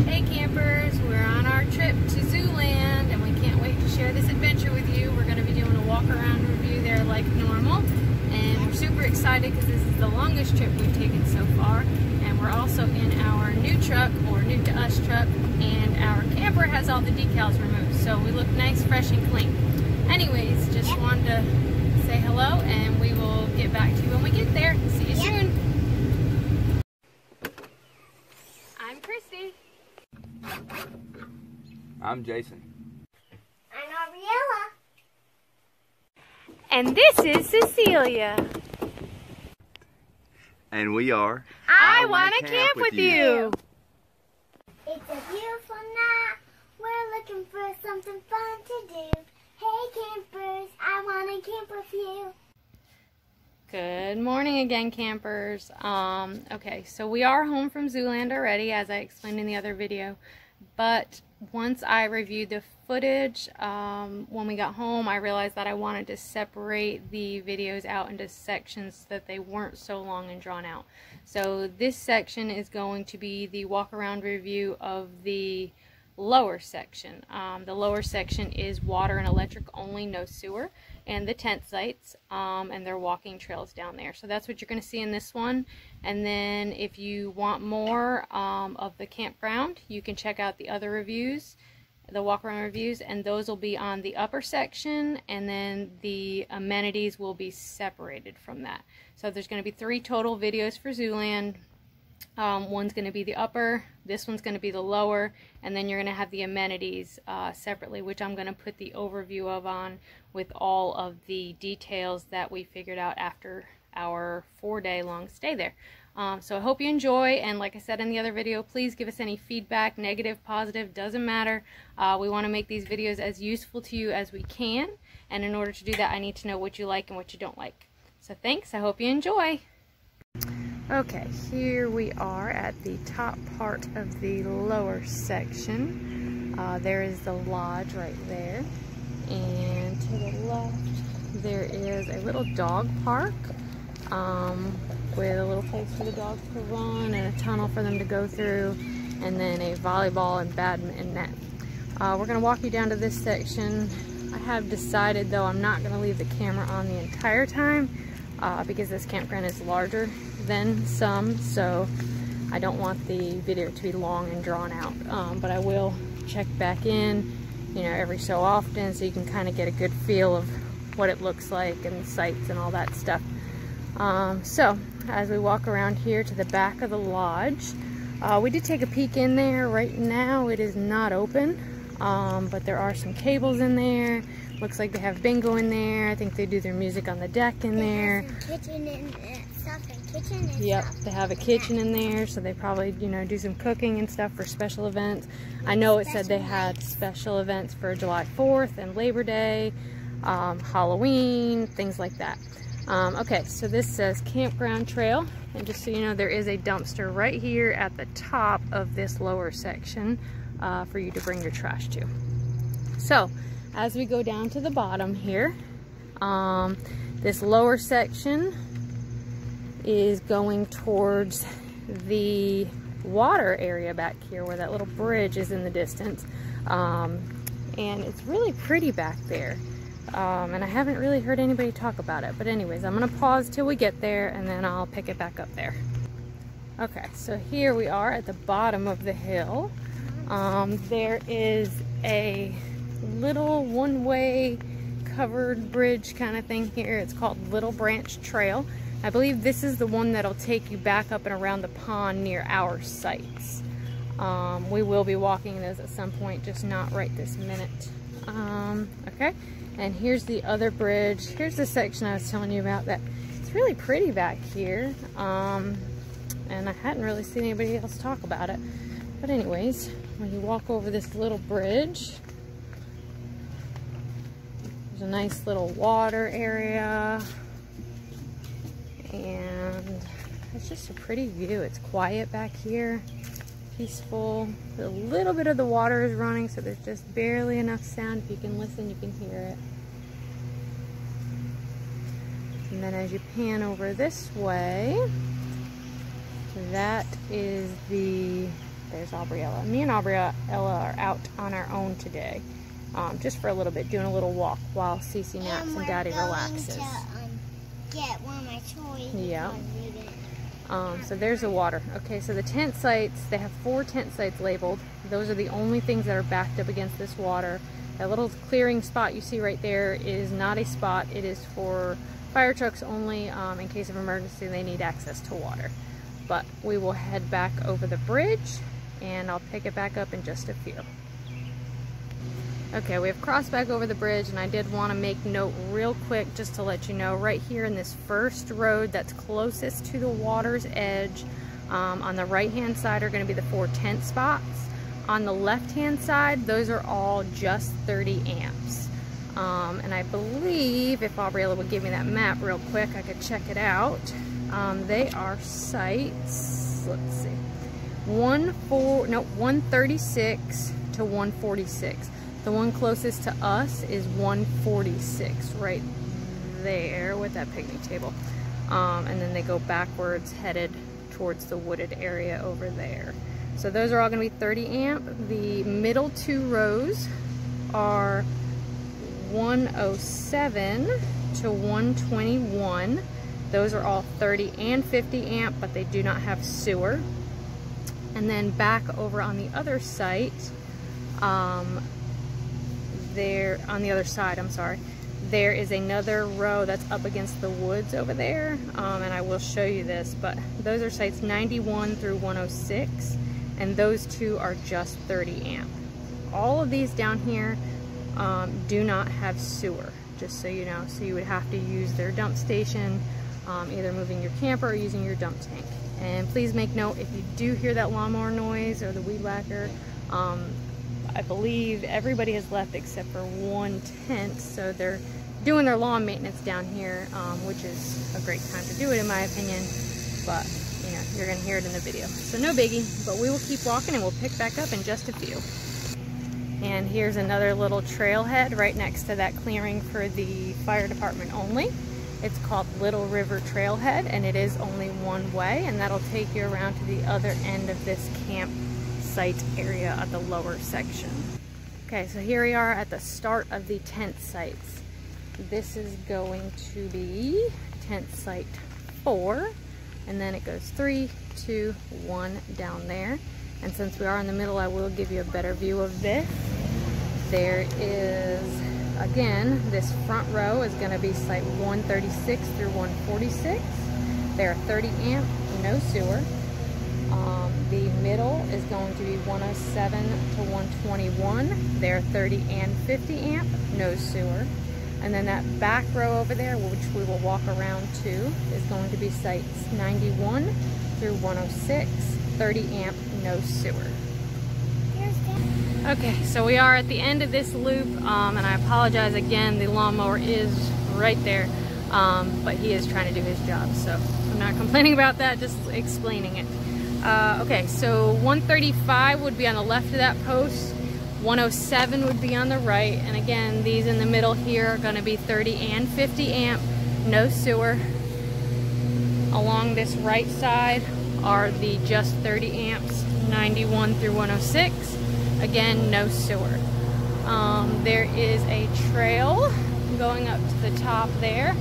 Hey campers, we're on our trip to Zooland and we can't wait to share this adventure with you. We're going to be doing a walk around review there like normal, and we're super excited because this is the longest trip we've taken so far, and we're also in our new truck, or new to us truck, and our camper has all the decals removed, so we look nice, fresh and clean. Anyways, just wanted to say hello, and we will get back to you when we get there. See you soon. I'm Christy. I'm Jason. I'm Ariella. And this is Cecilia. And we are I Wanna Camp With You. It's a beautiful night. We're looking for something fun to do. Hey campers, I wanna camp with you. Good morning again, campers. Okay, so we are home from Zooland already, as I explained in the other video. But once I reviewed the footage, when we got home, I realized that I wanted to separate the videos out into sections so that they weren't so long and drawn out. So this section is going to be the walk around review of the lower section. The lower section is water and electric only, no sewer, and the tent sites, and their walking trails down there. So that's what you're going to see in this one. And then if you want more of the campground, you can check out the other reviews, the walk around reviews, and those will be on the upper section, and then the amenities will be separated from that. So there's going to be 3 total videos for Zooland. One's going to be the upper, this one's going to be the lower, and then you're going to have the amenities separately, which I'm going to put the overview of on with all of the details that we figured out after our 4-day long stay there. So I hope you enjoy, and like I said in the other video, please give us any feedback, negative, positive, doesn't matter. We want to make these videos as useful to you as we can, and in order to do that I need to know what you like and what you don't like. So thanks, I hope you enjoy. Okay, here we are at the top part of the lower section. There is the lodge right there, and to the left there is a little dog park with a little place for the dogs to run and a tunnel for them to go through, and then a volleyball and badminton net. We're going to walk you down to this section. I have decided though I'm not going to leave the camera on the entire time because this campground is larger than some, so I don't want the video to be long and drawn out, but I will check back in, you know, every so often, so you can kind of get a good feel of what it looks like and the sights and all that stuff. So as we walk around here to the back of the lodge, we did take a peek in there. Right now it is not open, but there are some cables in there. Looks like they have bingo in there. I think they do their music on the deck in there. Kitchen and stuff and kitchen and yep, stuff. they have a kitchen in there, so they probably, you know, do some cooking and stuff for special events. I know it said they had special events for July 4th and Labor Day, Halloween, things like that. Okay, so this says campground trail, and just so you know, there is a dumpster right here at the top of this lower section for you to bring your trash to. So as we go down to the bottom here, this lower section is going towards the water area back here where that little bridge is in the distance, and it's really pretty back there, and I haven't really heard anybody talk about it, but anyways, I'm gonna pause till we get there and then I'll pick it back up there. Okay, so here we are at the bottom of the hill. There is a little one-way covered bridge kind of thing here. It's called Little Branch Trail. I believe this is the one that'll take you back up and around the pond near our sites. We will be walking those at some point, just not right this minute. Okay, and here's the other bridge. Here's the section I was telling you about that it's really pretty back here, and I hadn't really seen anybody else talk about it. But anyways, when you walk over this little bridge, there's a nice little water area, and it's just a pretty view. It's quiet back here, peaceful. A little bit of the water is running, so there's just barely enough sound. If you can listen, you can hear it. And then as you pan over this way, that is the There's Aubriella. Me and Aubriella are out on our own today, just for a little bit, doing a little walk while Cece naps and Daddy relaxes. Get one of my toys. Yeah. So there's the water. Okay, so the tent sites, they have 4 tent sites labeled. Those are the only things that are backed up against this water. That little clearing spot you see right there is not a spot. It is for fire trucks only. In case of emergency, they need access to water. But we will head back over the bridge, and I'll pick it back up in just a few. Okay, we have crossed back over the bridge, and I did want to make note real quick just to let you know, right here in this first road that's closest to the water's edge, on the right hand side are going to be the 4 tent spots. On the left hand side, those are all just 30 amps. And I believe, if Aubriella would give me that map real quick, I could check it out. They are sites, let's see, 136 to 146. The one closest to us is 146, right there with that picnic table. And then they go backwards, headed towards the wooded area over there. So those are all going to be 30 amp. The middle 2 rows are 107 to 121. Those are all 30 and 50 amp, but they do not have sewer. And then back over on the other site, there on the other side, I'm sorry, there is another row that's up against the woods over there, and I will show you this, but those are sites 91 through 106, and those 2 are just 30 amp. All of these down here do not have sewer, just so you know, so you would have to use their dump station, either moving your camper or using your dump tank. And please make note, if you do hear that lawnmower noise or the weed whacker, I believe everybody has left except for 1 tent, so they're doing their lawn maintenance down here, which is a great time to do it in my opinion, but you know, you're going to hear it in the video. So no biggie, but we will keep walking and we'll pick back up in just a few. And here's another little trailhead right next to that clearing for the fire department only. It's called Little River Trailhead, and it is only one way, and that'll take you around to the other end of this campsite area at the lower section. Okay, so here we are at the start of the tent sites. This is going to be tent site 4, and then it goes 3, 2, 1 down there. And since we are in the middle, I will give you a better view of this. There is, again, this front row is going to be site 136 through 146. They're 30 amp, no sewer. The middle is going to be 107 to 121. They're 30 and 50 amp, no sewer. And then that back row over there, which we will walk around to, is going to be sites 91 through 106, 30 amp, no sewer. Okay, so we are at the end of this loop, and I apologize again, the lawnmower is right there, but he is trying to do his job, so I'm not complaining about that, just explaining it. Okay, so 135 would be on the left of that post, 107 would be on the right, and again, these in the middle here are going to be 30 and 50 amp, no sewer. Along this right side are the just 30 amps, 91 through 106. Again, no sewer. There is a trail going up to the top there.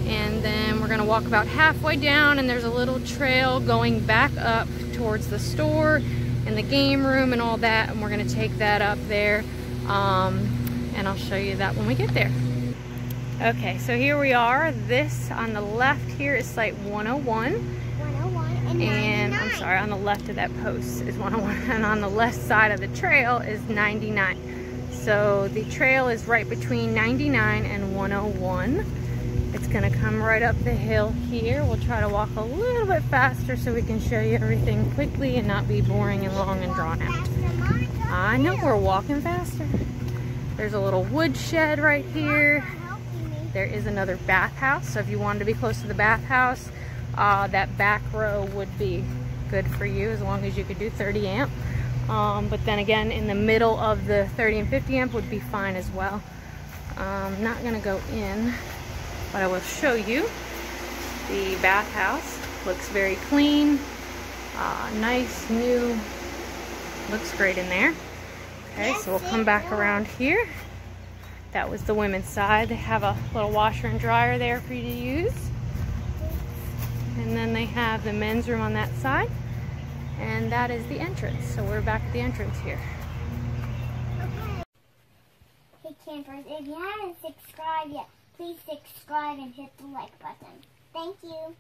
And then we're gonna walk about halfway down, and there's a little trail going back up towards the store and the game room and all that, and we're gonna take that up there. And I'll show you that when we get there. Okay, so here we are. This on the left here is site 101. And I'm sorry, on the left of that post is 101, and on the left side of the trail is 99. So the trail is right between 99 and 101. It's gonna come right up the hill here. We'll try to walk a little bit faster so we can show you everything quickly and not be boring and long and drawn out. I know, we're walking faster. There's a little wood shed right here. There is another bathhouse, so if you wanted to be close to the bathhouse, that back row would be good for you as long as you could do 30 amp. But then again, in the middle of the 30 and 50 amp would be fine as well. I'm not gonna go in, but I will show you the bathhouse. Looks very clean. Nice new, looks great in there. Okay, so we'll come back around here. That was the women's side. They have a little washer and dryer there for you to use. And then they have the men's room on that side. And that is the entrance. So we're back at the entrance here. Hey campers, if you haven't subscribed yet, please subscribe and hit the like button. Thank you.